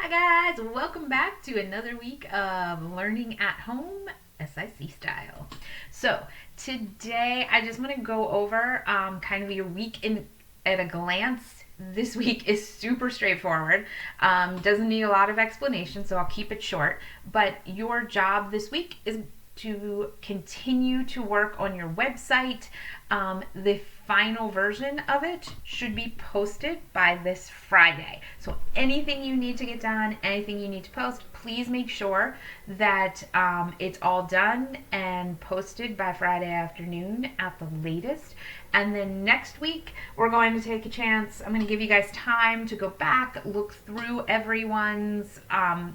Hi guys, welcome back to another week of Learning at Home SIC style. So today I just want to go over kind of your week at a glance. This week is super straightforward. Doesn't need a lot of explanation, so I'll keep it short. But your job this week is to continue to work on your website. The final version of it should be posted by this Friday. So anything you need to get done, anything you need to post, please make sure that it's all done and posted by Friday afternoon at the latest. And then next week, we're going to take a chance. I'm going to give you guys time to go back, look through everyone's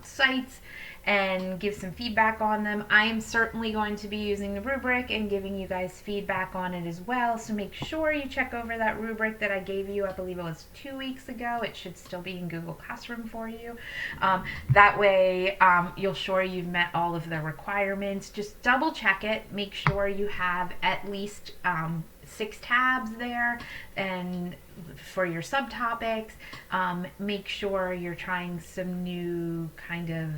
sites, and give some feedback on them. I am certainly going to be using the rubric and giving you guys feedback on it as well. So make sure you check over that rubric that I gave you. I believe it was 2 weeks ago. It should still be in Google Classroom for you. That way you'll sure you've met all of the requirements. Just double check it. Make sure you have at least 6 tabs there and for your subtopics. Make sure you're trying some new kind of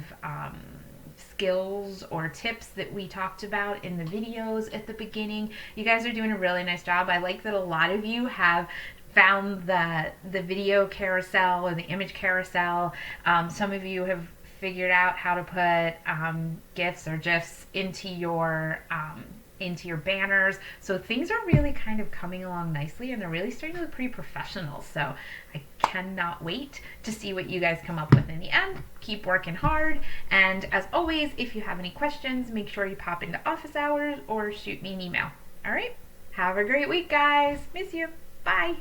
skills or tips that we talked about in the videos at the beginning. You guys are doing a really nice job. I like that a lot of you have found the video carousel or the image carousel. Some of you have figured out how to put GIFs or GIFs into your banners. So things are really kind of coming along nicely and they're really starting to look pretty professional. So I cannot wait to see what you guys come up with in the end. Keep working hard. And as always, if you have any questions, make sure you pop into office hours or shoot me an email. All right. Have a great week, guys. Miss you. Bye.